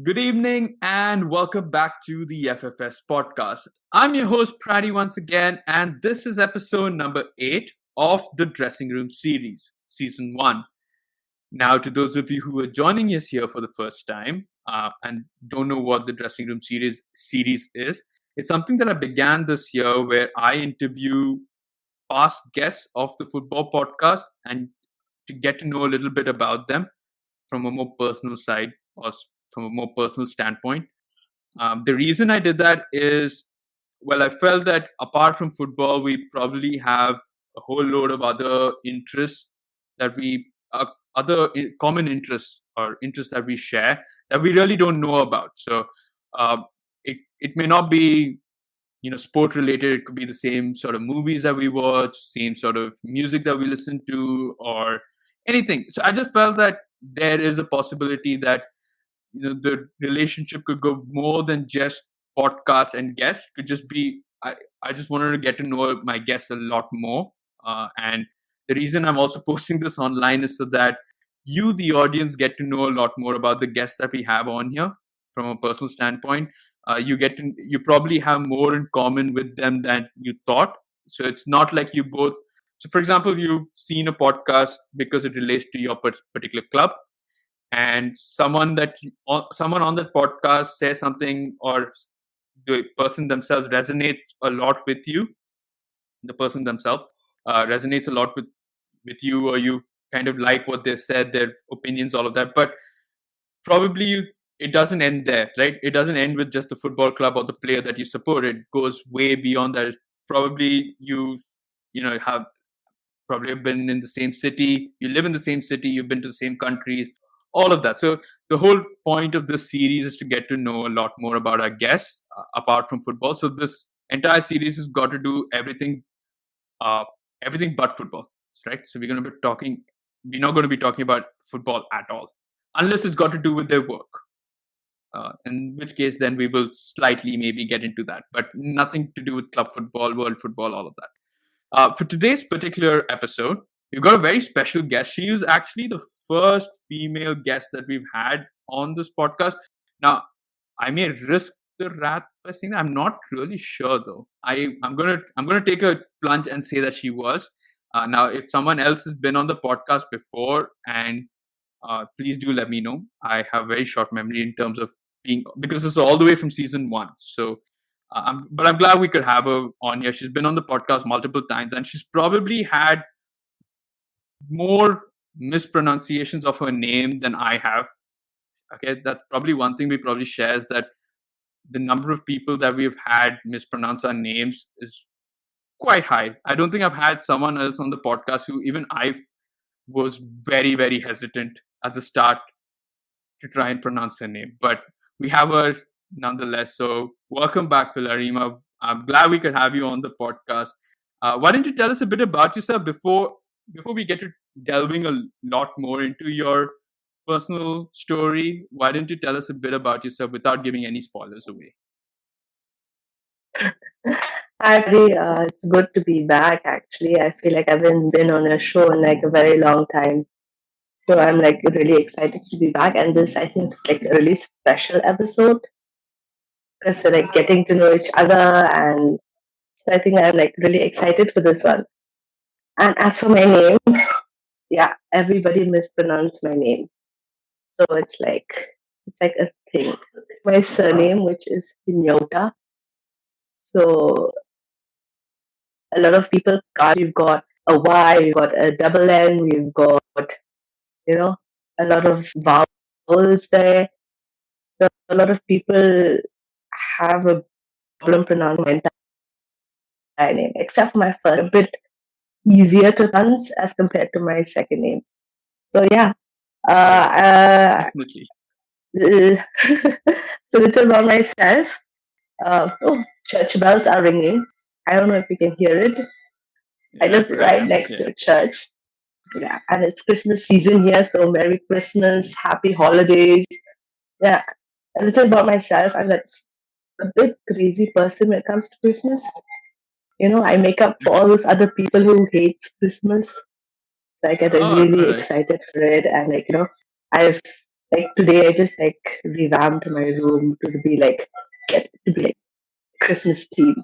Good evening and welcome back to the FFS podcast. I'm your host, Prati, once again, and this is episode number 8 of the Dressing Room series, season 1. Now, to those of you who are joining us here for the first time and don't know what the Dressing Room series is, it's something that I began this year where I interview past guests of the football podcast and to get to know a little bit about them from a more personal side or from a more personal standpoint. The reason I did that is, well, I felt that apart from football, we probably have a whole load of other interests that common interests or interests that we share that we really don't know about. So uh, it may not be sport related. It could be the same sort of movies that we watch, same sort of music that we listen to, or anything. So I just felt that there is a possibility that the relationship could go more than just podcast and guests. Could just be I just wanted to get to know my guests a lot more, and the reason I'm also posting this online is so that you, the audience, get to know a lot more about the guests that we have on here from a personal standpoint. You probably have more in common with them than you thought. So it's not like you both. So, for example, you've seen a podcast because it relates to your particular club, and someone on that podcast says something, or the person themselves resonates a lot with you. The person themselves resonates a lot with you, or you kind of like what they said, their opinions, all of that. But probably it doesn't end there, right? It doesn't end with just the football club or the player that you support. It goes way beyond that. Probably have probably have been in the same city, you live in the same city, you've been to the same countries, all of that. So the whole point of this series is to get to know a lot more about our guests apart from football. So this entire series has got to do uh, everything but football, right? So we're not going to be talking about football at all, unless it's got to do with their work. In which case, then we will slightly maybe get into that, but nothing to do with club football, world football, all of that. For today's particular episode, we've got a very special guest. She is actually the first female guest that we've had on this podcast. Now, I may risk the wrath by saying that. I'm not really sure though. I'm gonna take a plunge and say that she was. Now, if someone else has been on the podcast before, and please do let me know. I have very short memory in terms of being, because this is all the way from season 1. So but I'm glad we could have her on here. She's been on the podcast multiple times, and she's probably had more mispronunciations of her name than I have. Okay, that's probably one thing we probably share, is that the number of people that we've had mispronounce our names is quite high. I don't think I've had someone else on the podcast who even I was very, very hesitant at the start to try and pronounce her name. But we have her nonetheless. So welcome back, Philarima. I'm glad we could have you on the podcast. Why don't you tell us a bit about yourself before we get to delving a lot more into your personal story? Why don't you tell us a bit about yourself without giving any spoilers away? Hi, Pri. It's good to be back. Actually, I feel like I haven't been on a show in like a very long time, so I'm like really excited to be back. And this, I think, is like a really special episode because we're like getting to know each other, and so I think I'm like really excited for this one. And as for my name, yeah, everybody mispronounced my name, so it's like a thing. My surname, which is Hynniewta, so a lot of people can't. We've got a Y, we've got a double N, we've got, you know, a lot of vowels there. So a lot of people have a problem pronouncing my entire name, except for my first, a bit easier to pronounce as compared to my second name. So yeah, uh, Definitely. so little about myself. Oh, church bells are ringing. I don't know if you can hear it. I Yeah, live right next yeah. to a church. Yeah, and it's Christmas season here, so Merry Christmas, Happy Holidays. Yeah, a little about myself. I'm a bit crazy person when it comes to Christmas. I make up for all those other people who hate Christmas. So I get Oh, all really right. excited for it, and I've Like today, I just like revamped my room to be like Christmas theme.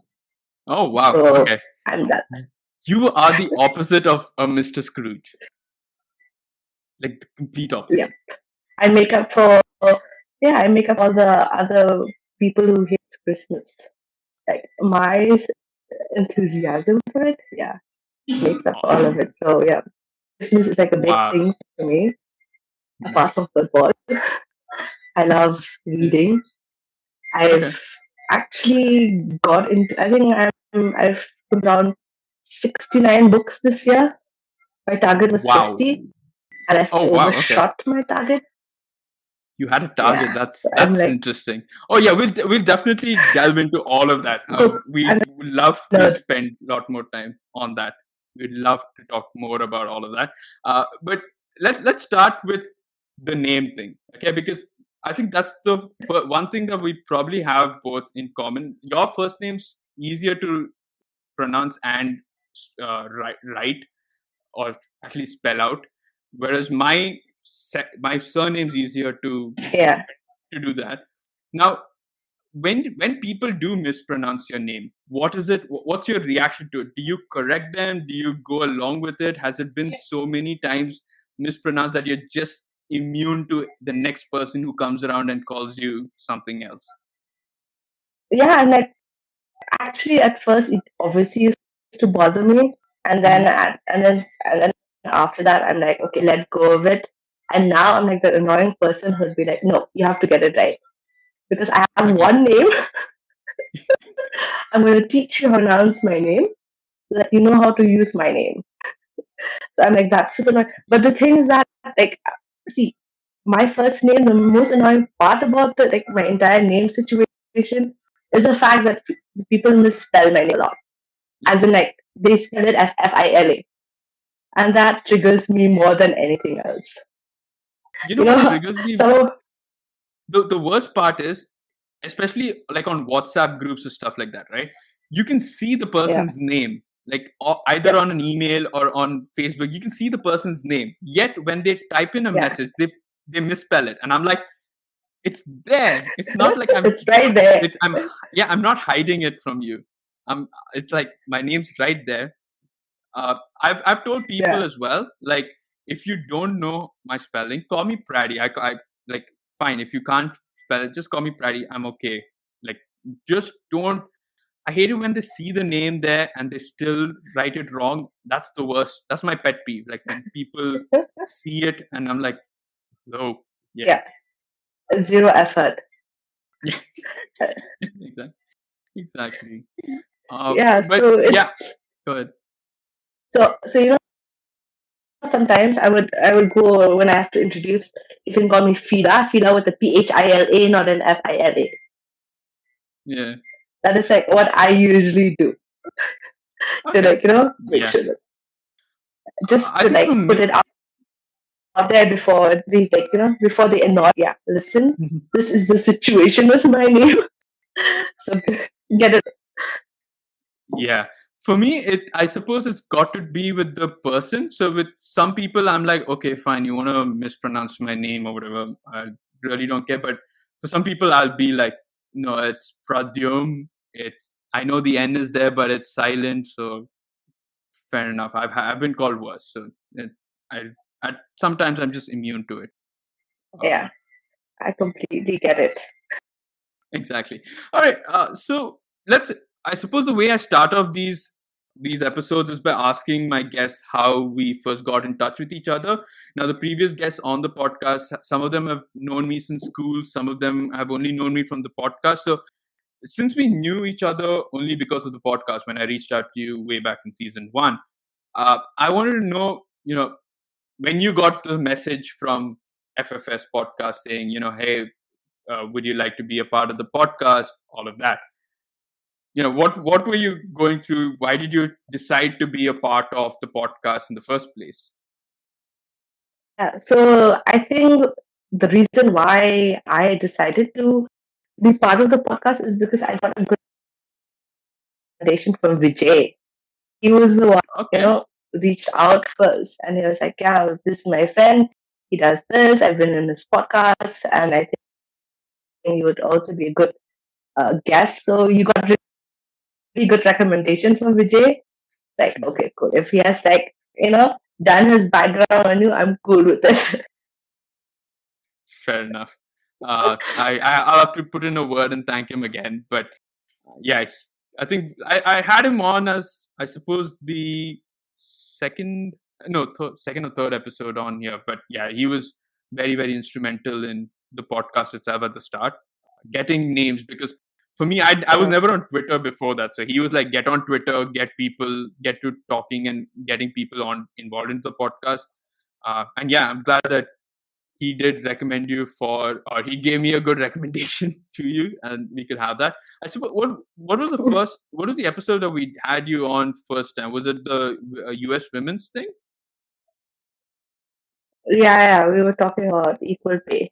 Oh wow. So Okay. I'm that. You are the opposite of a Mr. Scrooge. Like the complete Yeah, opposite. I make up for I make up all the other people who hate Christmas. Like my enthusiasm for it, yeah, makes up for all of Awesome. it. So yeah, Christmas is like a big Wow. thing for me. Apart from Nice. football, I love Yeah. reading. Okay. I've actually got into. I've put down 69 books this year. My target was Wow. 50, and I've Oh wow. Okay. overshot my target. You had a target. Yeah, That's so I'm that's like, interesting. Oh yeah, we'll definitely delve into all of that. We I'm would love to not. spend a lot more time on that. We'd love to talk more about all of that. But let's start with the name thing, okay? Because I think that's the one thing that we probably have both in common. Your first name's easier to pronounce and write, or at least spell out, whereas my surname's easier Yeah, to do that. Now, when people do mispronounce your name, what is it? What's your reaction to it? Do you correct them? Do you go along with it? Has it been so many times mispronounced that you're just immune to the next person who comes around and calls you something else? yeah. I'm like, actually, at first, it obviously used to bother me, and Mhm. then after that, I'm like, okay, let go of it. And now I'm like the annoying person who'd be like, no, you have to get it right because I have Okay. one name. I'm going to teach you how to pronounce my name so that you know how to use my name. So I'm like, that's super annoying. But the thing is that, like, see, my first name, the most annoying part about my entire name situation is the fact that the people misspell my name a lot. Yeah. As in, like, they spell it as Fila. And that triggers me more than anything else. You know You what know, triggers me? so, The worst part is, especially like on WhatsApp groups or stuff like that, right? You can see the yeah, person's name, like either yep, on an email or on Facebook. You can see the person's name. Yet when they type in a yeah. message, they misspell it, and I'm like, it's there. It's not like It's right there. I'm yeah, I'm not hiding it from you. It's like my name's right there. I've told people Yeah. as well, like, if you don't know my spelling, call me Praddy. I like, fine. If you can't spell it, just call me Praddy. I'm okay. Like, just don't. I hate it when they see the name there and they still write it wrong. That's the worst. That's my pet peeve. Like when people see it and I'm like, oh yeah, Yeah. Zero effort. yeah, exactly, exactly. Yeah. But So yeah, it's, go ahead. so sometimes I would go when I have to introduce. You can call me Fila with a Phila, not an Fila. Yeah. That is like what I usually do to Okay. make Yeah. sure that just I to think for like put me. it out there before before they annoy. Yeah, listen, this is the situation with my name. So get it. Yeah. For me, I suppose it's got to be with the person. So with some people, I'm like, okay, fine, you want to mispronounce my name or whatever. I really don't care. But for some people, I'll be like, no, it's Pradyum. I know the N is there, but it's silent. So fair enough. I've been called worse. So I, sometimes I'm just immune to it. Uh, Yeah, I completely get it. Exactly. All right. So let's. I suppose the way I start off these episodes is by asking my guests how we first got in touch with each other. Now, the previous guests on the podcast, some of them have known me since school. Some of them have only known me from the podcast. So, since we knew each other only because of the podcast, when I reached out to you way back in season one, I wanted to know, when you got the message from FFS podcast saying, hey, would you like to be a part of the podcast, all of that, what were you going through? Why did you decide to be a part of the podcast in the first place? Yeah, so I think the reason why I decided to be part of the podcast is because I got a good recommendation from Vijay. He was the one, Okay. reached out first and he was like, yeah, this is my friend. he does this. I've been in his podcast, and I think you would also be a good guest. So you got really good recommendation from Vijay. Like, okay, cool. If he has like, done his background on you, I'm cool with it. Fair enough. I'll have to put in a word and thank him again. But yeah, I think I had him on as, I suppose, the second, no, second or third episode on here. But yeah, he was very, very instrumental in the podcast itself at the start, getting names, because for me, I was Yeah. never on Twitter before that. So he was like, get on Twitter, get to talking and getting people on involved into the podcast. And yeah, I'm glad that he did recommend you for, or he gave me a good recommendation to you, and we could have that. I suppose, what was the episode that we had you on first time? Was it the US women's thing? Yeah, we were talking about equal pay,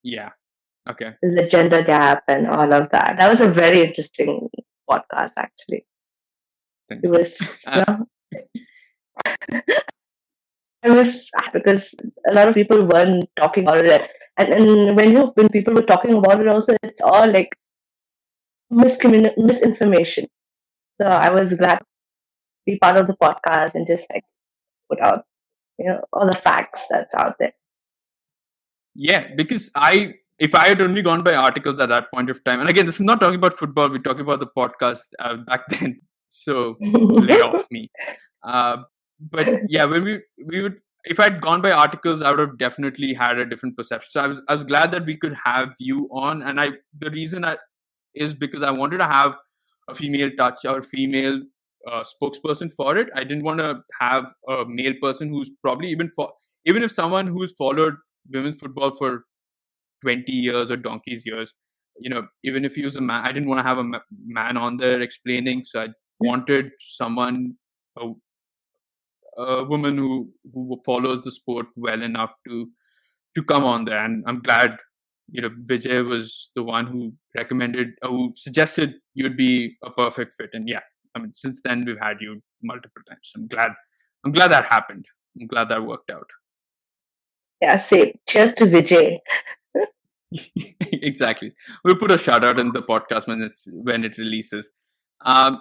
Yeah. Okay. the gender gap, and all of that. That was a very interesting podcast, actually. Thank It you. was, it was because a lot of people weren't talking about it, and when people were talking about it, also it's all like misinformation. So I was glad to be part of the podcast and just like put out, all the facts that's out there. Yeah, because if I had only gone by articles at that point of time, and again, this is not talking about football, we're talking about the podcast back then. So lay off me. Uh, but yeah, when we would, if I'd gone by articles, I would have definitely had a different perception. So I was glad that we could have you on, and the reason is because I wanted to have a female touch or female spokesperson for it. I didn't want to have a male person who's probably even if someone who's followed women's football for 20 years or donkey's years, even if he was a man, I didn't want to have a man on there explaining. So I wanted someone, a woman who follows the sport well enough to come on there. And I'm glad Vijay was the one who recommended, who suggested you'd be a perfect fit. And yeah, I mean, since then we've had you multiple times. I'm glad that happened. I'm glad that worked out. Yeah, same. Cheers to Vijay. Exactly. We'll put a shout out in the podcast when it releases. Um,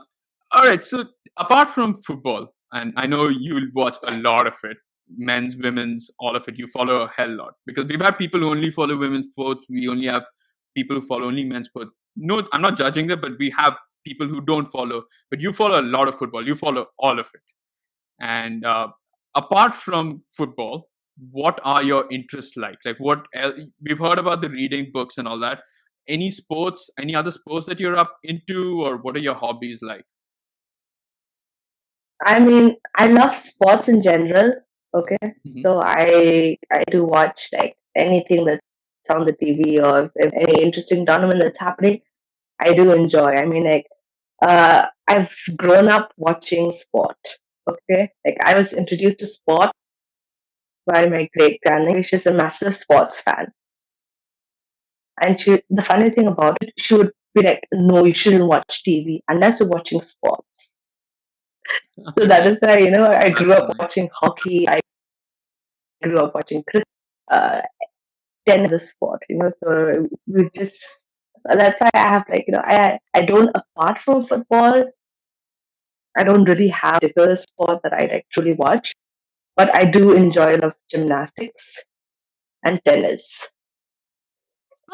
all right. So apart from football, and I know you'll watch a lot of it, men's, women's, all of it. You follow a hell lot, because we've had people who only follow women's sports. We only have people who follow only men's sports. No, I'm not judging that, but we have people who don't follow. But you follow a lot of football. You follow all of it. And apart from football, what are your interests like? Like, what else? We've heard about the reading books and all that. Any sports, any other sports that you're up into, or what are your hobbies like? I mean, I love sports in general. Okay, Hmm. so I do watch like anything that's on the TV, or if any interesting tournament that's happening, I do enjoy. I mean, like, I've grown up watching sport. Okay, like I was introduced to sport by my great grandmother. She's a massive sports fan, and the funny thing about it, she would be like, "No, you shouldn't watch TV unless you're watching sports." So that Okay, is why I that's grew up nice. watching hockey. I grew up watching cricket, uh, tennis, sport. So we just. So that's why I have like I don't, apart from football, I don't really have a particular sport that I actually watch, but I do enjoy a lot of gymnastics and tennis.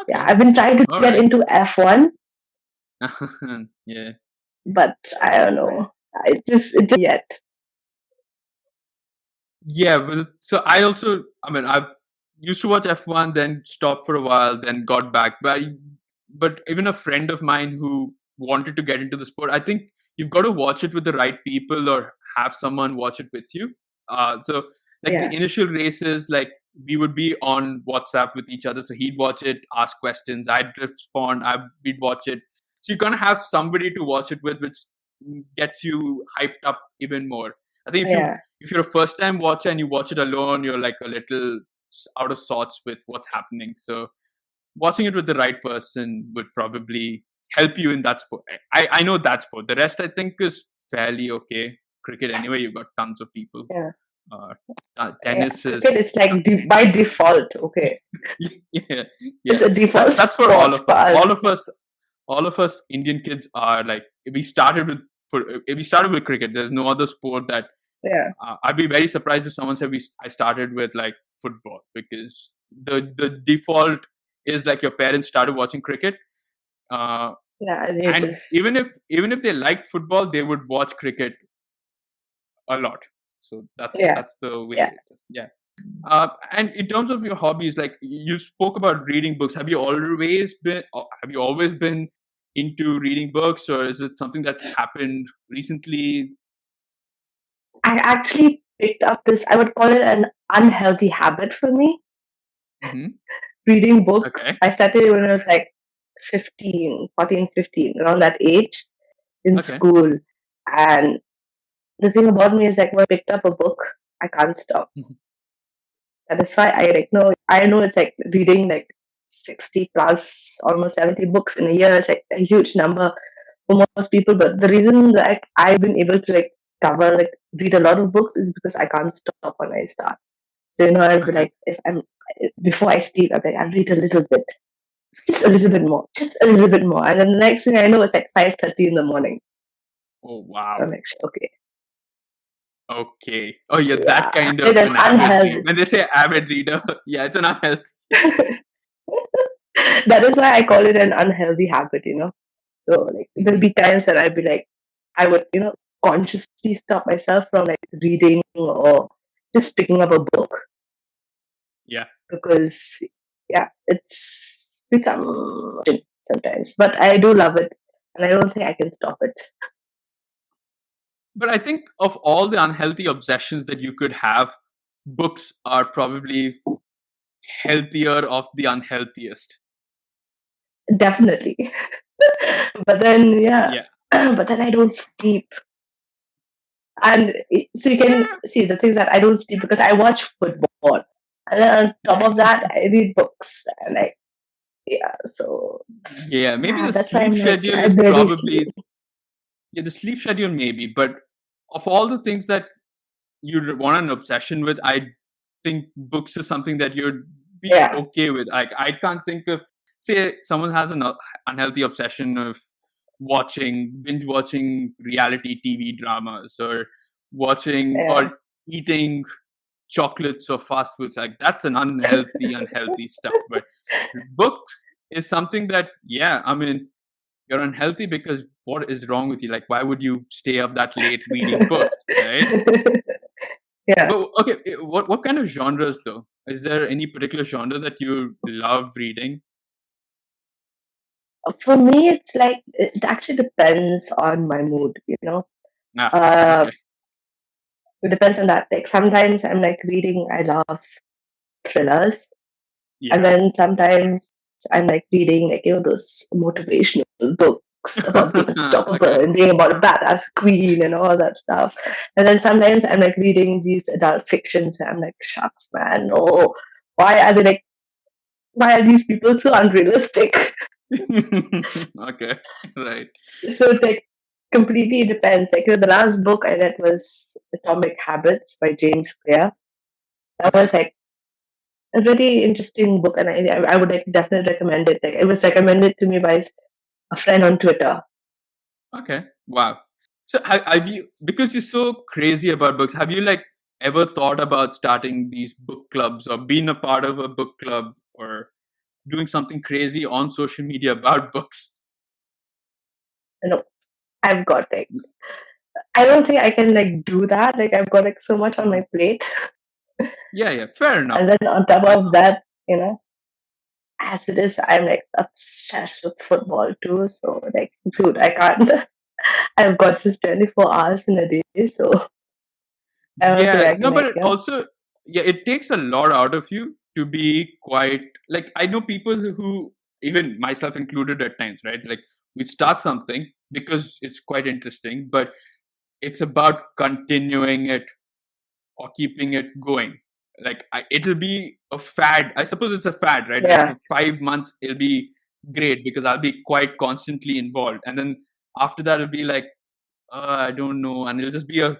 Yeah, Okay, I've been trying to all get right. into F1, Yeah. but I don't know. It just yet. Yeah, well, so I mean, I used to watch F1, then stopped for a while, then got back. But even a friend of mine who wanted to get into the sport, I think you've got to watch it with the right people, or have someone watch it with you. So like Yeah, the initial races, like we would be on WhatsApp with each other. So he'd watch it, ask questions, I'd respond, we'd watch it. So you kind of have somebody to watch it with, which gets you hyped up even more. I think yeah, if you're a first time watcher and you watch it alone, you're like a little out of sorts with what's happening. So watching it with the right person would probably help you in that sport. I know that sport. The rest I think is fairly okay. Cricket anyway, you've got tons of people. yeah. Uh, Yeah, tennis cricket is is like by default. Okay, yeah, it's yeah. a default That's for all sport of for us. us. All of us Indian kids are like we started with cricket. There's no other sport that Yeah, I'd be very surprised if someone said I started with like football because the default is like your parents started watching cricket, uh, yeah, and you and just even if they liked football, they would watch cricket a lot. So yeah, that's the way yeah. it is. Yeah. And in terms of your hobbies, like you spoke about reading books, have you always been into reading books, or is it something that's happened recently? I actually picked up this. I would call it an unhealthy habit for me. Hmm. Reading books. Okay. I started when I was like 15, 14, 15, around that age in Okay. school. And the thing about me is like when I picked up a book, I can't stop. Mhm. That is why I know it's like reading like 60 plus, almost 70 books in a year is like a huge number for most people. But the reason that I've been able to like read a lot of books is because I can't stop when I start. So I'll be Okay. like, if I'm before I sleep, I'm like, I'll read a little bit, just a little bit more, just a little bit more, and then the next thing I know, it's like 5:30 in the morning. Oh So I'm wow. like, okay, Okay. Oh, you're that yeah, kind it's of an an avid reader. unhealthy. When they say avid reader, yeah, it's an unhealthy. That is why I call it an unhealthy habit. So like there'll Hmm. be times that I'd be like, I would consciously stop myself from like reading or just picking up a book Yeah. because yeah, it's become sometimes. But I do love it, and I don't think I can stop it. But I think of all the unhealthy obsessions that you could have, books are probably healthier of the unhealthiest. Definitely. But then yeah, Yeah. but then I don't sleep. And so you can Yeah. see the thing that I don't sleep because I watch football. And then on top of that, I read books. And like, yeah, so Yeah. Maybe yeah, the that's why sleep I'm like, schedule I is barely sleep. probably, yeah, the sleep schedule maybe, but of all the things that you want an obsession with, I think books is something that you'd be Yeah, okay with. Like I can't think of, say someone has an unhealthy obsession of binge watching reality TV dramas or watching yeah. or eating chocolates or fast foods. Like that's an unhealthy stuff. But book is something that, yeah, I mean, you're unhealthy because what is wrong with you? Like, why would you stay up that late reading books, right? Yeah. But okay, what kind of genres though? Is there any particular genre that you love reading? For me, it's like, it actually depends on my mood. Ah, Uh, okay, it depends on that. Like sometimes I'm like reading, I love thrillers. And yeah. then sometimes I'm like reading like those motivational books about being unstoppable Okay. and being about a badass queen and all that stuff. And then sometimes I'm like reading these adult fictions and I'm like, shucks, man, no. Why are these people so unrealistic? Okay, right. So it like completely depends. Like the last book I read was Atomic Habits by James Clear. That Okay, was like a very interesting book, and I would like definitely recommend it. Like it was recommended to me by a friend on Twitter. okay. Wow. So have you, because you're so crazy about books, have you like ever thought about starting these book clubs or being a part of a book club or doing something crazy on social media about books? You know, I've got like I don't think I can like do that. Like I've got like so much on Mhm. my plate, Yeah, yeah, fair enough. and then on top I, of that, as it is, I'm like obsessed with football too. So like, dude, I can't. I've got just 24 hours in a day, so I don't think yeah, I can no, but like it also, yeah, it takes a lot out of you to be quite like I know people who, even myself included at times, right? Like we start something because it's quite interesting, but it's about continuing it or keeping it going. Like it'll be a fad. I suppose it's a fad, right? Like yeah, for 5 months, it'll be great because I'll be quite constantly involved, and then after that, it'll be like I don't know, and it'll just be a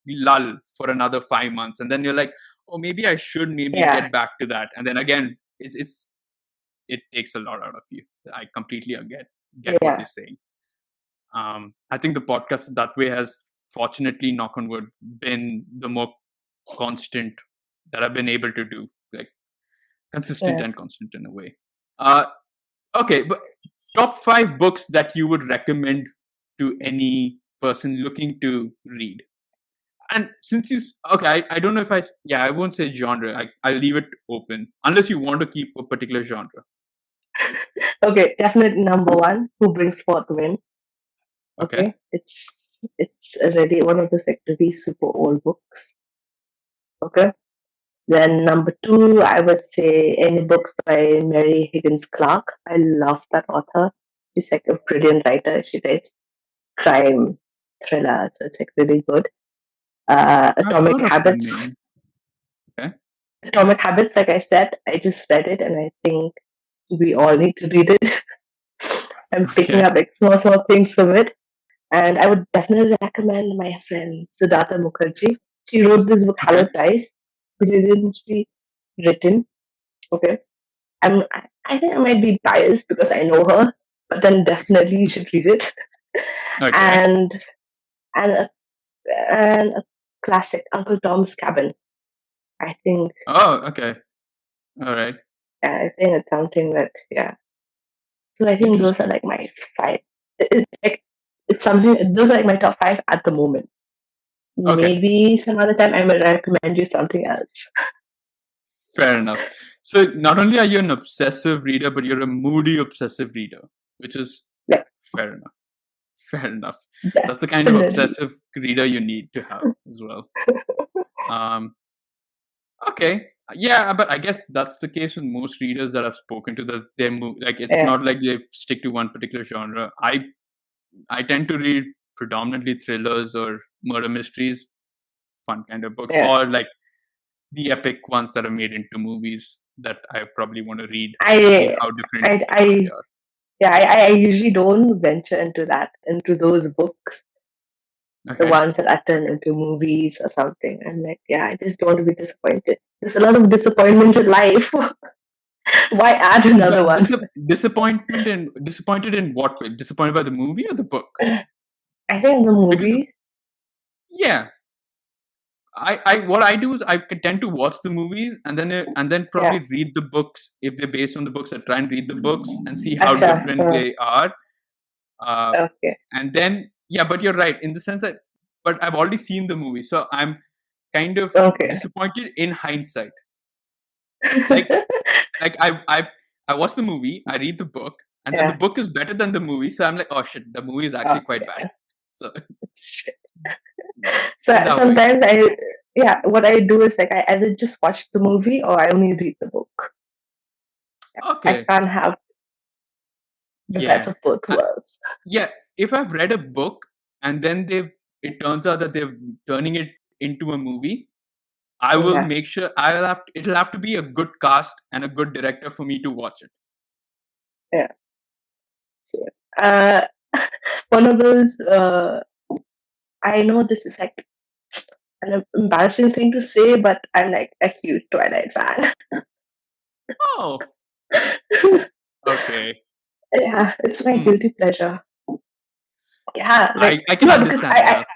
lull for another 5 months, and then you're like, oh, maybe I should Yeah. get back to that, and then again, it takes a lot out of you. I completely get what Yeah. you're saying. I think the podcast that way has, fortunately, knock on wood, been the more constant that I've been able to do, like consistent Yeah. and constant in a way. Uh, okay, but top 5 books that you would recommend to any person looking to read. And since I don't know if I won't say genre. I'll leave it open unless you want to keep a particular genre. Okay, definite number one, Who Brings Forth Wind. Okay. Okay, it's already one of the like really super old books. Okay, then number two, I would say any books by Mary Higgins Clark. I love that author. She's like a brilliant writer. She writes crime thriller, so it's like really good. I've Atomic heard of the Habits. name. Okay. Atomic Habits, like I said, I just read it, and I think we all need to read it. I'm picking Okay. up like small things from it. And I would definitely recommend my friend Siddhartha Mukherjee. She wrote this book, Okay. Hello Ties, brilliantly written. Okay. I think I might be biased because I know her, but then definitely you should read it. Okay. And and a, and a classic, Uncle Tom's Cabin. I think Oh, okay. All right. I think it's something that yeah. So I think those are Interesting. like my five. It's like it's something. Those are like my top five at the moment. Okay. Maybe some other time I might recommend you something else. Fair enough. So not only are you an obsessive reader, but you're a moody obsessive reader, which is Yeah, fair enough. Fair enough. That's the kind of definitely. obsessive reader you need to have as well. Um, okay. Yeah, but I guess that's the case with most readers that I've spoken to. That they're like, it's Yeah, not like they stick to one particular genre. I tend to read predominantly thrillers or murder mysteries, fun kind of books, yeah. or like the epic ones that are made into movies that I probably want to read, see I, how different they I, are. yeah. I usually don't venture into those books, the Okay. ones that are turned into movies or something. I'm like, yeah, I just don't want to be disappointed. There's a lot of disappointment in life. Why add But another one? disappointed in what way? Disappointed by the movie or the book? I think the Because movies. yeah, I what I do is I tend to watch the movies and then Yeah. probably read the books if they're based on the books. I try and read the books and see how Acha. different they are. Uh, Okay. and then yeah, but you're right in the sense that, but I've already seen the movie, so I'm kind of Okay. disappointed in hindsight. Like I watch the movie, I read the book, and then the Yeah. book is better than the movie, so I'm like, oh shit, the movie is actually quite bad. Okay. So Shit. So in that way, sometimes yeah, what I do is like I either just watch the movie or I only read the book. I okay, can't have the best yeah, of both worlds. yeah. If I've read a book and then it turns out that they're turning it into a movie, I will Yeah, make sure it'll have to be a good cast and a good director for me to watch it. yeah. So, uh, one of those. I know this is like an embarrassing thing to say, but I'm like a huge Twilight fan. Oh, okay. Yeah, it's my Hmm. guilty pleasure. Yeah, like I can no, because understand that.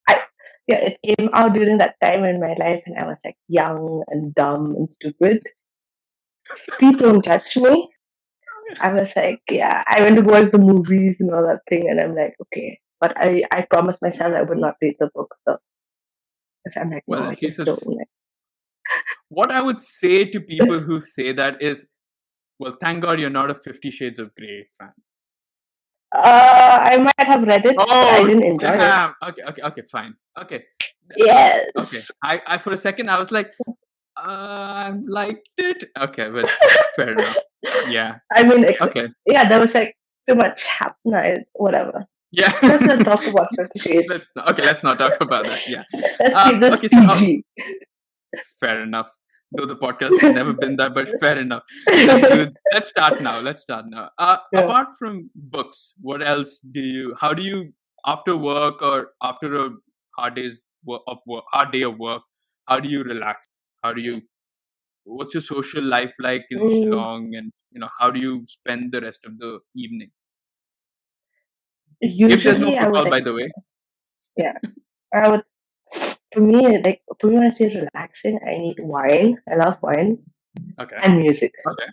I yeah, it came out during that time in my life, and I was like young and dumb and stupid. Please don't judge me. I was like, yeah, I went to watch the movies and all that thing, and I'm like, okay. But I promised myself I would not read the books though. Because I'm like, no, Well, I at least just don't. it's what I would say to people who say that is, well, thank God you're not a 50 Shades of Grey fan. I might have read it, but I Oh, didn't enjoy it. damn. Okay, fine. Okay. Okay. Yes. I for a second I was like, I liked it. Okay, but fair enough. Yeah. I mean, Okay. yeah, there was like too much happening. Whatever. Yeah. Let's not talk about 50 Shades. Let's not talk about that. Yeah. Let's keep this Okay, so PG. fair enough. Though the podcast has never been that, but fair enough. Let's start now. Yeah. Apart from books, what else how do you, after work or after a hard day's hard day of work, how do you relax? How do you what's your social life like in Mm, Shillong, and how do you spend the rest of the evening? If there's no usually, I would football, like, by the way. yeah, I would. For me, when I say relaxing, I need wine. I love wine Okay. and music. Okay.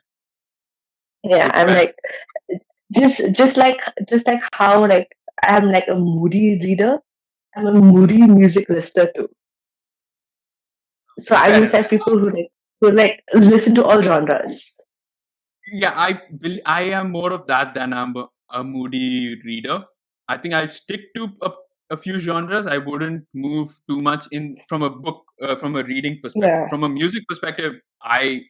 Yeah, Which I'm best? like just like how like I'm like a moody reader. I'm a Hmm. moody music listener too. So I'm Fair the type enough. of people who listen to all genres. Yeah, I am more of that than I'm a moody reader. I think I stick to a few genres. I wouldn't move too much in from a book from a reading perspective. Yeah, From a music perspective, I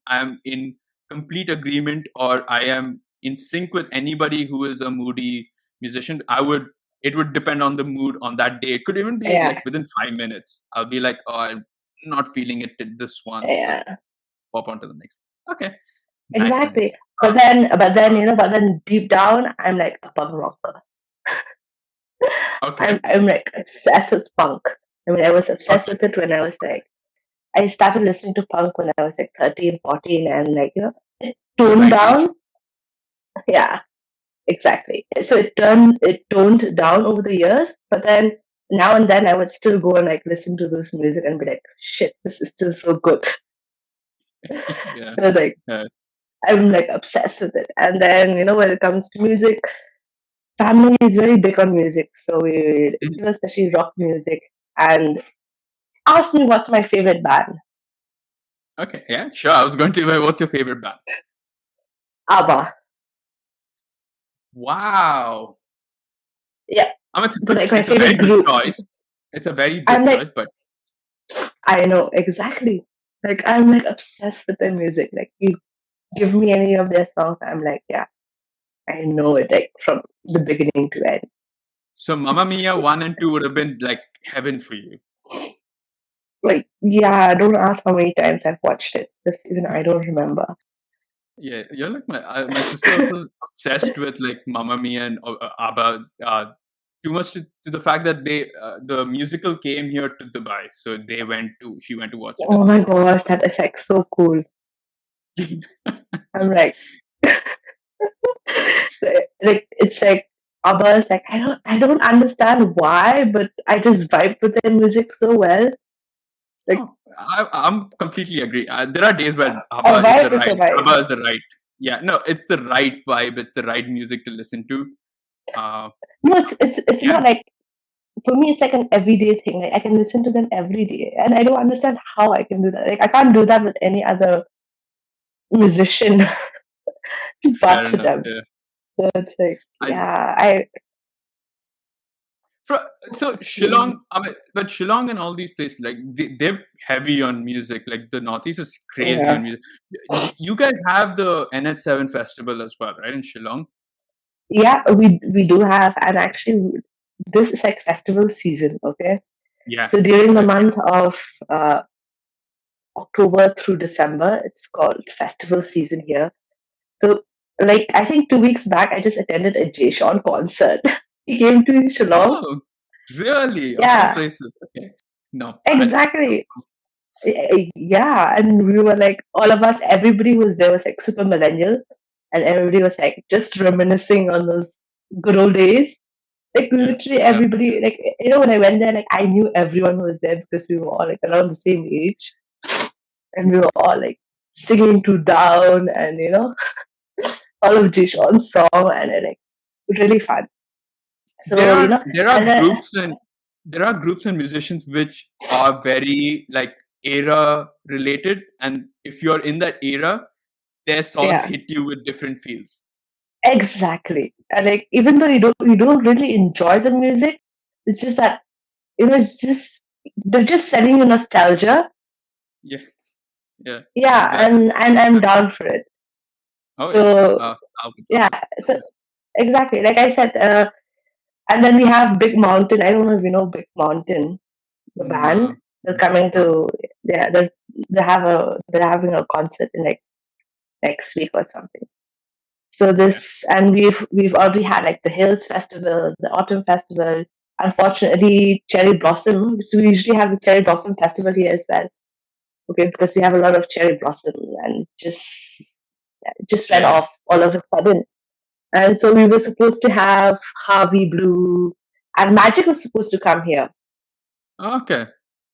am in complete agreement, or I am in sync with anybody who is a moody musician. It would depend on the mood on that day. It could even be yeah, like within 5 minutes. I'll be like, oh, I'm not feeling it this one, so yeah, pop on to the next. Okay, nice, exactly. nice. But then, deep down, I'm like a punk rocker. Okay, I'm like obsessed with punk. I mean, I was obsessed okay. with it when I was like, I started listening to punk when I was like 13, 14, and like, it The toned right age. down. Yeah, exactly. So it toned down over the years, but then now and then I would still go and like listen to this music and be like, shit, this is still so good. Yeah. So like Uh, I'm like obsessed with it. And then, when it comes to music, family is very big on music. So especially rock music. And ask me what's my favorite band. okay, yeah, sure. I was going to. What's your favorite band? ABBA. Wow. Yeah. I mean, it's a But good. like my It's a very favorite good group. choice. It's a very I'm good like, choice, but I know exactly. Like I'm like obsessed with their music. Like you give me any of their songs, I'm like, yeah, I know it like from the beginning to end. so Mamma Mia 1 and 2 would have been like heaven for you. Like, yeah, don't ask how many times I've watched it. Because even I don't remember. Yeah, you're like my sister also is obsessed with like Mamma Mia and ABBA. Too much to the fact that the musical came here to Dubai, so she went to watch it Oh in my Dubai. gosh, that is like so cool. I'm like it's like ABBA is like I don't understand why, but I just vibe with their music so well. Like Oh, I'm completely agree. There are days where a vibe is a vibe. ABBA is the right. Yeah, no, it's the right vibe. It's the right music to listen to. Uh, No, it's yeah, not like for me it's like an everyday thing. Like I can listen to them every day. And I don't understand how I can do that. Like I can't do that with any other musician fair but to enough. them. Yeah. So it's like, I yeah, I so mm, Shillong, I mean, but Shillong and all these places, like they're heavy on music. Like the Northeast is crazy on yeah. music. You guys have the NH7 festival as well, right? In Shillong. Yeah, we do have, and actually this is like festival season, okay? Yeah. So during the Okay. month of October through December, it's called festival season here. So like I think 2 weeks back I just attended a Jay Sean concert. He came to Shillong. Oh, really? Of all Yeah, places. Okay. Not bad. exactly. Yeah, and we were like all of us, everybody who was there was like super millennial, and everybody was like just reminiscing on those good old days. Like Yeah. literally Yeah. everybody, like when I went there, like I knew everyone who was there because we were all like around the same age, and we were all like singing to down and all of Jishon's song, and like really fun. there So are there are and then groups and there are groups and musicians which are very like era related, and if you're in that era, their songs yeah, hit you with different feels. exactly. And like even though you don't really enjoy the music, it's just that it's just they're just selling you nostalgia. Yeah, yeah, Yeah, exactly. and I'm down for it. Oh yeah, So I'll be yeah, down. so exactly like I said, and then we have Big Mountain. I don't know if you know Big Mountain, the band. No, They're coming no. to yeah, they're having a concert in like next week or something. So Okay, this and we've already had like the Hills Festival, the Autumn Festival. unfortunately, cherry blossom. So we usually have the cherry blossom festival here as well. Okay, because we have a lot of cherry blossom, and it just went Yeah, off all of a sudden. And so we were supposed to have Harvey Blue, and Magic was supposed to come here. yeah. Okay.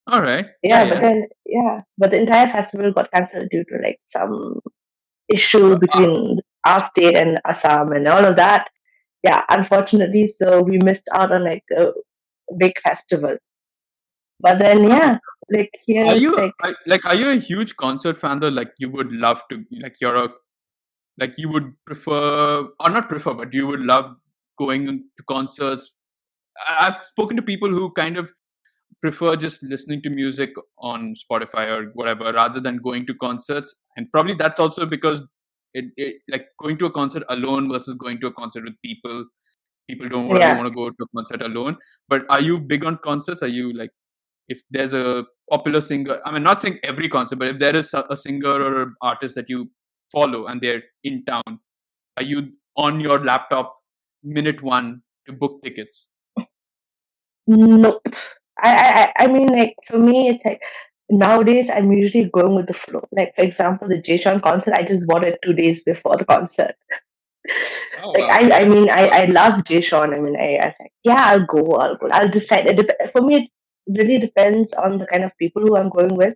All right. Yeah, yeah. But the entire festival got cancelled due to like some issue Uh, uh, between our state and Assam and all of that. Yeah, unfortunately, so we missed out on like a big festival. But then, okay. yeah, like here it's like, Are you a huge concert fan though? Like you would love to like you're a like you would prefer or not prefer, but you would love going to concerts. I've spoken to people who kind of prefer just listening to music on Spotify or whatever rather than going to concerts. And probably that's also because it like going to a concert alone versus going to a concert with people. People don't really yeah, want to go to a concert alone. But are you big on concerts? Are you like if there's a popular singer? I mean, not saying every concert, but if there is a singer or an artist that you follow and they're in town, are you on your laptop minute one to book tickets? nope. I mean, like for me, it's like nowadays I'm usually going with the flow. Like for example, the Jay Sean concert, I just bought it 2 days before the concert. Oh Like wow, yeah, I love Jay Sean. I mean, I was like, yeah, I'll go. I'll decide. For me, it really depends on the kind of people who I'm going with.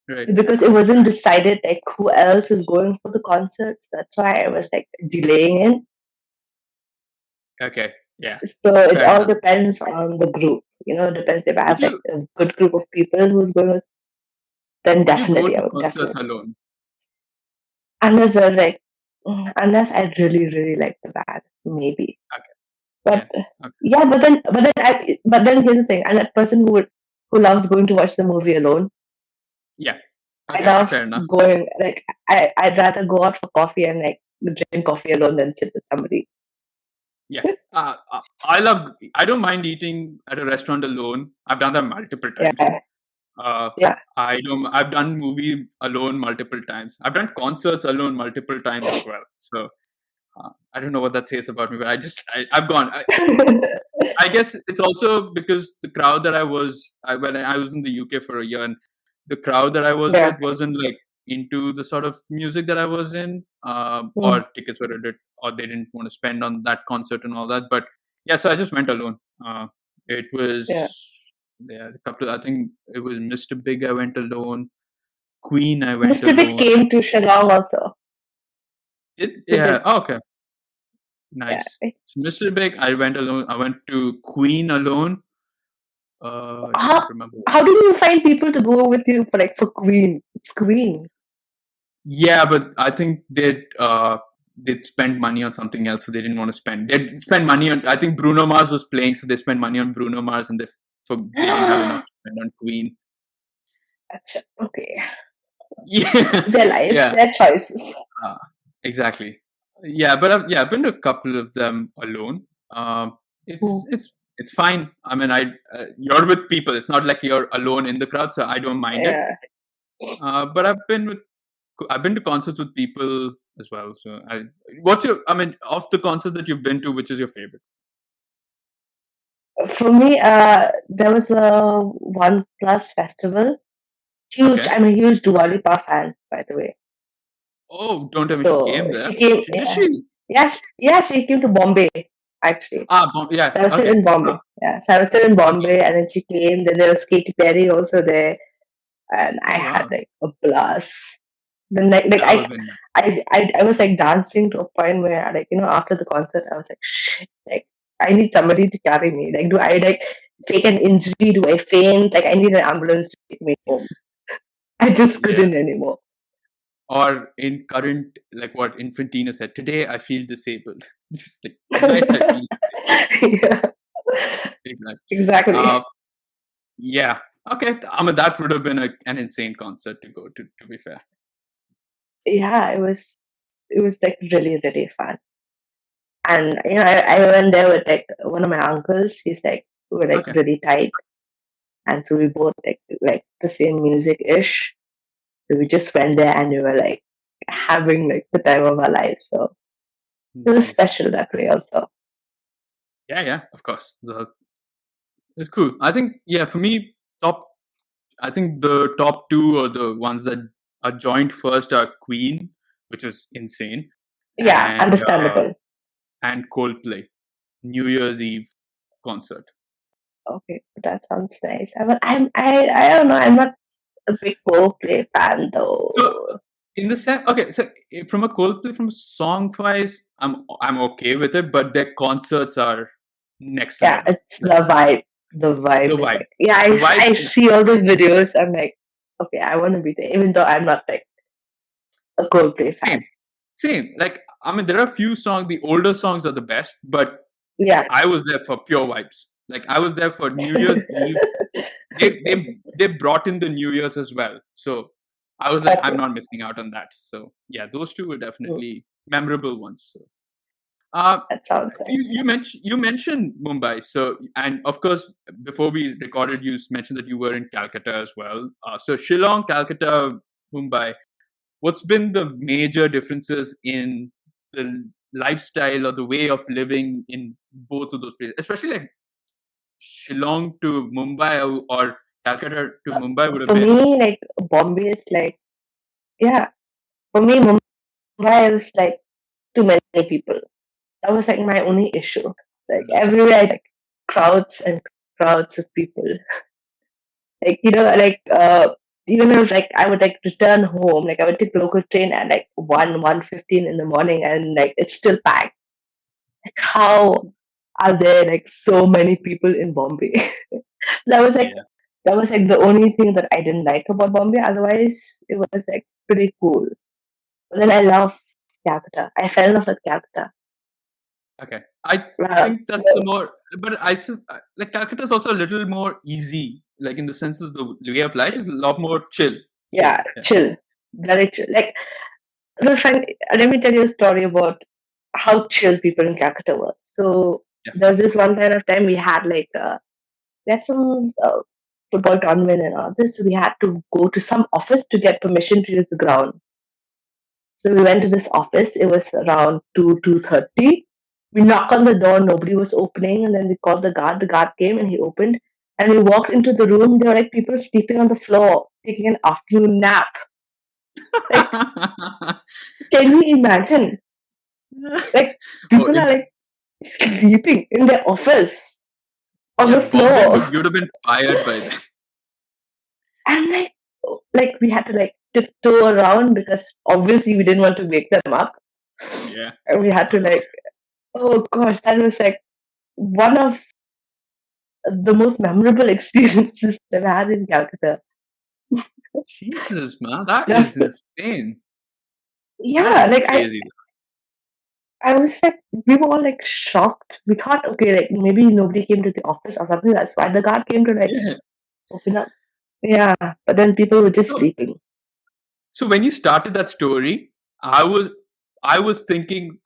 right. So because it wasn't decided like who else was going for the concerts, that's why I was like delaying it. Okay, yeah, So it fair all enough. depends on the group. It depends if I Would have like you a good group of people who's going with, then would you go definitely I to would concerts definitely. alone? Unless I like, unless I really really like the band, maybe. Okay, But yeah, okay, yeah, but then here's the thing. I'm that person who loves going to watch the movie alone. yeah, I okay, love fair enough. going like I'd rather go out for coffee and like drink coffee alone than sit with somebody. Yeah, I don't mind eating at a restaurant alone. I've done that multiple times. Yeah, Uh, yeah. I don't. I've done movie alone multiple times. I've done concerts alone multiple times as well. So I don't know what that says about me, but I've gone. I guess it's also because the crowd that when I was in the UK for a year, and the crowd that I was Yeah. with wasn't like into the sort of music that I was in, Mm, or tickets were or they didn't want to spend on that concert and all that. But yeah, so I just went alone. It yeah. was yeah, a couple. I think it was Mr. Big. I went alone. Queen. I went Mr. Big alone. came to Shillong also. He Yeah. did. Oh, okay. Yeah. Nice. So Mr. Big. I went alone. I went to Queen alone. I don't How remember. how do you find people to go with you for like for Queen? It's Queen. Yeah, but I think they'd spend money on something else, so they didn't want to spend. They'd spend money on. I think Bruno Mars was playing, so they spent money on Bruno Mars, and they didn't have enough to spend on Queen. Gotcha. Okay. Yeah, Their lives, yeah, their choices. uh, exactly. Yeah, but I've been to a couple of them alone. Mm, It's fine. I mean, you're with people. It's not like you're alone in the crowd, so I don't mind it. yeah. But I've been to concerts with people as well. So, I mean, of the concerts that you've been to, which is your favorite? For me, there was a One Plus festival. Huge. Okay. I'm a huge Dua Lipa fan, by the way. Oh, don't tell me she So came there. she came. Did Yeah, she? yes, yeah. She came to Bombay actually. Yeah. So I was still Okay. in Bombay. Yeah, so I was still in Okay. Bombay, and then she came. Then there was Katy Perry also there, and I Oh had wow, like a blast. Then like that would have been nice. I was like dancing to a point where like after the concert I was like shit, like I need somebody to carry me. Like do I like fake an injury? Do I faint? Like I need an ambulance to take me home. I just Yeah. couldn't anymore. Or in current, like what Infantino said today, I feel disabled. Just like tonight, I feel Yeah, disabled. exactly. Uh, yeah. Okay. I mean, that would have been an insane concert to go to. To be fair. Yeah, it was like really really fun. And I went there with like one of my uncles. He's like we were like Okay. really tight, and so we both like the same music ish. So we just went there and we were like having like the time of our life. So it was Nice. special that way also. Yeah. Yeah. Of course. It's cool. I think, yeah, for me, I think the top two or the ones that are joint first are Queen, which is insane, Yeah, and understandable. Coldplay, New Year's Eve concert. Okay, that sounds nice. I don't know. I'm not a big Coldplay fan So though. in the sense, okay, so from a Coldplay, from song wise, I'm okay with it, but their concerts are next Yeah, level. it's the vibe. The The vibe is vibe, like, yeah, the vibe. I see all the videos. I'm like, okay, I want to be there, even though I'm not like a Coldplay fan. Same, same. Like, I mean, there are a few songs. The older songs are the best, but Yeah. I was there for pure vibes. Like, I was there for New Year's Eve. They brought in the New Year's as well. So I was like, I'm Okay. not missing out on that. So yeah, those two were Mm, definitely memorable ones. So uh, that sounds nice. you mentioned Mumbai. So, and of course, before we recorded, you mentioned that you were in Calcutta as well. So Shillong, Calcutta, Mumbai. What's been the major differences in the lifestyle or the way of living in both of those places, especially like Shillong to Mumbai, or Calcutta to Mumbai would have For been. me, like Bombay is like, yeah. For me, Mumbai was like too many people. That was like my only issue. Like everywhere, like crowds and crowds of people. Like like even if like I would like return home, like I would take the local train at like 1:15 in the morning, and like it's still packed. Like how are there like so many people in Bombay? that was like Yeah. that was like the only thing that I didn't like about Bombay. Otherwise, it was like pretty cool. But then I love Calcutta. I fell in love with Calcutta. Okay. I Uh, think that's the more, but like Calcutta is also a little more easy, like in the sense that the way of life is a lot more chill. Chill. yeah, Yeah. chill, very chill. Like let me tell you a story about how chill people in Calcutta were. So there was Definitely. this one kind of time we had some football tournament and all this. So we had to go to some office to get permission to use the ground. So we went to this office. It was around 2:30. We knocked on the door. Nobody was opening, and then we called the guard. The guard came and he opened. And we walked into the room. There were like people sleeping on the floor, taking an afternoon nap. Like, can you imagine? Like Oh, people are like sleeping in their office on yeah, the Bombay floor. would have been fired by then. And like we had to like tiptoe around because obviously we didn't want to wake them up. Yeah, And we had of to course. like, oh gosh, that was like one of the most memorable experiences I've had in Calcutta. Jesus, man, that is Just insane. That yeah, is like crazy. I was like we were all like shocked. We thought okay, like maybe nobody came to the office or something. That's why the guard came to like Yeah. open up. Yeah, but then people were just So, sleeping. so when you started that story, I was I was thinking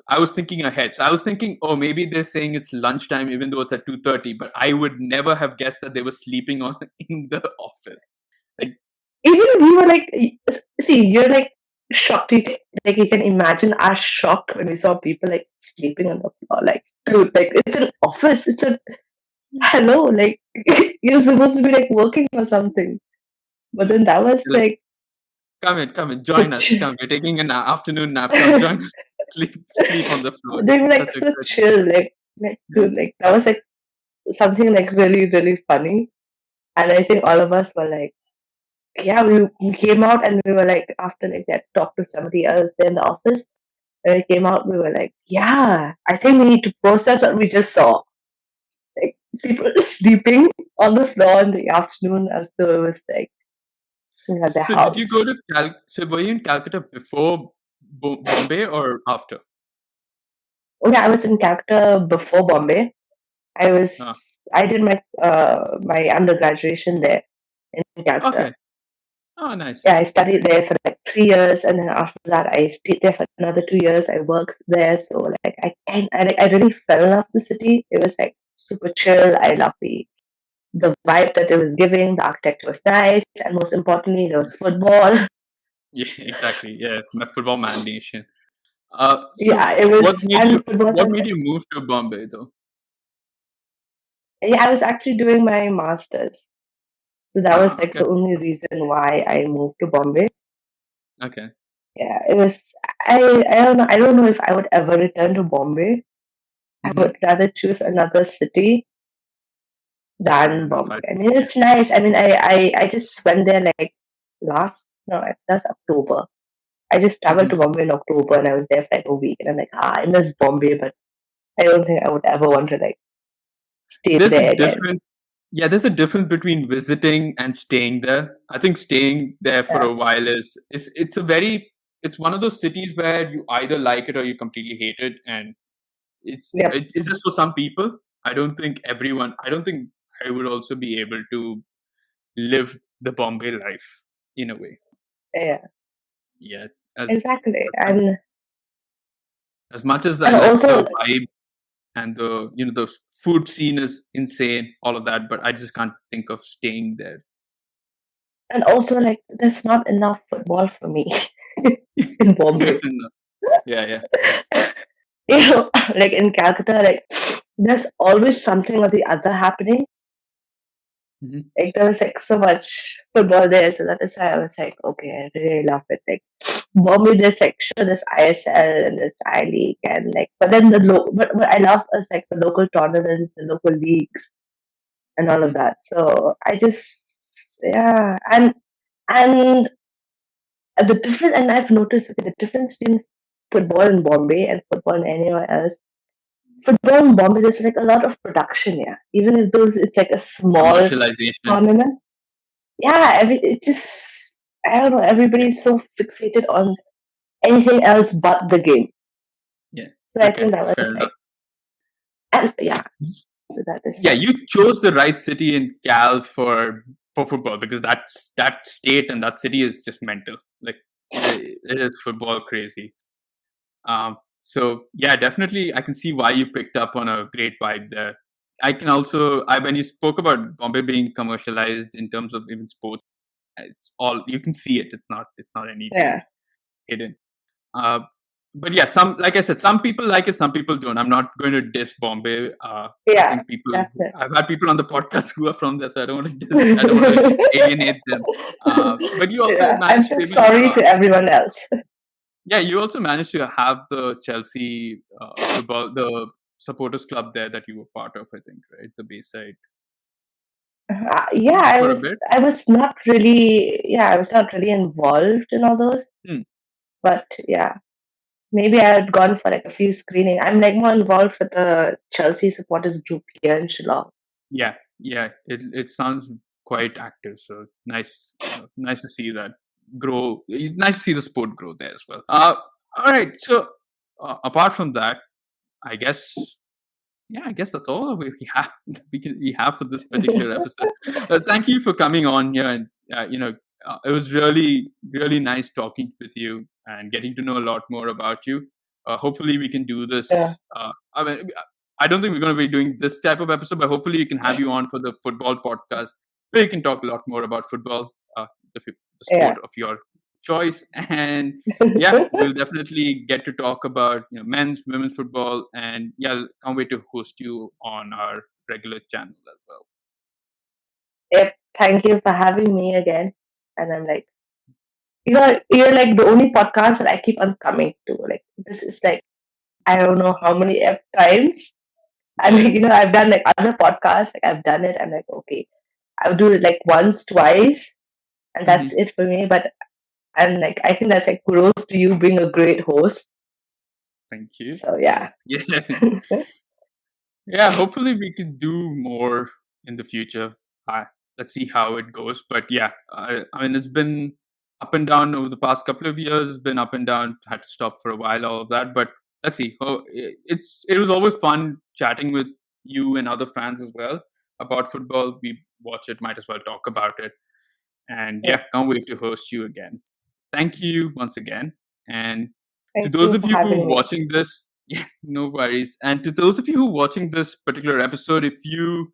ahead. So I was thinking, oh, maybe they're saying it's lunchtime, even though it's at 2:30. But I would never have guessed that they were sleeping on in the office. Like, Even we were like, see, you're like shocked. Like you can imagine our shock when we saw people like sleeping on the floor. Like, dude, like it's an office. It's a hello. Like you're supposed to be like working or something. But then that was like, like come in, so join us. chill. Come, we're taking an afternoon nap. Come, join us. Sleep on the floor. They were It's like such a so good. chill. Like dude, like that was like something like really really funny. And I think all of us were like, yeah, we came out and we were like after like that talked to somebody else there in the office. When it came out, we were like, yeah, I think we need to process what we just saw. Like people sleeping on the floor in the afternoon as though it was like at their So did you house. go to So were you in Calcutta before Bombay or after? Yeah, I was in Calcutta before Bombay. Ah, I did my undergraduation there in Calcutta. okay. Oh, nice. Yeah, I studied there for like 3 years, and then after that, I stayed there for another 2 years. I worked there, so like I really fell in love with the city. It was like super chill. I loved the vibe that it was giving. The architecture was nice, and most importantly, there was football. Yeah, exactly. Yeah, my football man nation. So Yeah, it what was, made and you football what was made like you move to Bombay though? Yeah, I was actually doing my master's. So that was like Okay. the only reason why I moved to Bombay. Okay. Yeah, it was. I don't know. I don't know if I would ever return to Bombay. I Mm-hmm. would rather choose another city Fair than enough. Bombay. I mean, it's nice. I mean, I just went there like last October. I just traveled Mhm. to Bombay in October and I was there for like a week. And I'm like, I miss Bombay, but I don't think I would ever want to like stay There's a there again. difference. Yeah, there's a difference between visiting and staying there. I think staying there for Yeah, a while it's one of those cities where you either like it or you completely hate it, and yep, it's just for some people. I don't think I would also be able to live the Bombay life in a way. yeah, Yeah, as exactly. as much as I And like also the vibe and the food scene is insane, all of that, but I just can't think of staying there. like there's not enough football for me in Fair Bombay. enough. Yeah, yeah. You know, like in Calcutta, like there's always something or the other happening. Hmm. Like there was like so much football there, so that is why I was like, okay, I really love it. Like Bombay, there's like sure there's ISL and there's I League and like, but then but what I love is like the local tournaments, the local leagues, and all of Hmm. that. So I just yeah, and the difference, and I've noticed okay, the difference between football in Bombay and football in anywhere else. Football in Bombay, there's like a lot of production, yeah. Even if those it's like a small Commercialization. tournament, yeah. It just I don't know. Yeah, Everybody's so fixated on anything else but the game. yeah. So I Okay, think that fair was enough. like, and yeah. So that is Yeah, like, you chose the right city in Cal for football because that state and that city is just mental. Like it is football crazy. So yeah, definitely, I can see why you picked up on a great vibe there. I can also, when you spoke about Bombay being commercialized in terms of even sports, it's all you can see it. It's not anything yeah, hidden. Uh, but yeah, some like I said, some people like it, some people don't. I'm not going to diss Bombay. I yeah, think I've definitely. had people on the podcast who are from there, so I don't want to I don't want to alienate them. But you also Yeah, I'm managed to just even sorry to everyone else. yeah, you also managed to have the Chelsea football, the supporters club there that you were part of. I think, right, the Bayside Yeah, for a bit. I was not really involved in all those, Hmm. but yeah, maybe I had gone for like a few screening. I'm like more involved with the Chelsea supporters group here in Shillong. Yeah, yeah, it sounds quite active. So nice, nice to see that grow. Nice to see the sport grow there as well. All right. So apart from that, I guess yeah, I guess that's all we have we have for this particular episode. Thank you for coming on here, and it was really nice talking with you and getting to know a lot more about you. Hopefully, we can do Yeah, this. I mean, I don't think we're going to be doing this type of episode, but hopefully, we can have you on for the football podcast where you can talk a lot more about football, the yeah. sport of your choice, and yeah, we'll definitely get to talk about men's, women's football, and yeah, can't wait to host you on our regular channel as well. Yep. Thank you for having me again. And I'm like, you're like the only podcast that I keep on coming to. Like this is like I don't know how many times. And Yeah. I've done like other podcasts. Like I've done it. I'm like, okay, I'll do it like once, twice, and that's Hmm. it for me. But and like I think that's like kudos to you being a great host. Thank you. So Yeah. yeah. Yeah. Yeah. Hopefully, we can do more in the future. Uh, let's see how it goes. But yeah, I mean, it's been up and down over the past couple of years. It's been up and down. Had to stop for a while, all of that. But let's see. It was always fun chatting with you and other fans as well about football. We watch it. Might as well talk about it. And Yeah. yeah, can't wait to host you again. Thank you once again. And to Thank those you of for you who having are me. watching this, yeah, no worries. And to those of you who are watching this particular episode, if you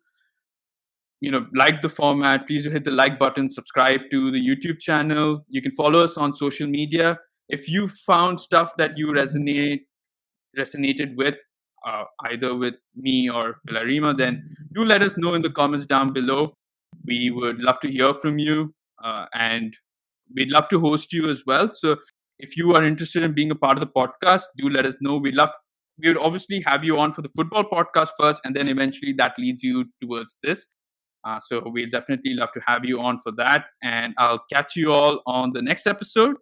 like the format, please hit the like button, subscribe to the YouTube channel. You can follow us on social media. If you found stuff that you resonated with, either with me or Philarima, then do let us know in the comments down below. We would love to hear from you, and we'd love to host you as well. So if you are interested in being a part of the podcast, do let us know. We would obviously have you on for the football podcast first, and then eventually that leads you towards this. So we'll definitely love to have you on for that. And I'll catch you all on the next episode,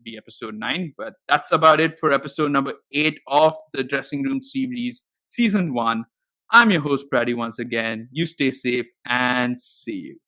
be episode 9. But that's about it for episode number 8 of the Dressing Room series, season 1. I'm your host, Brady, once again. You stay safe and see you.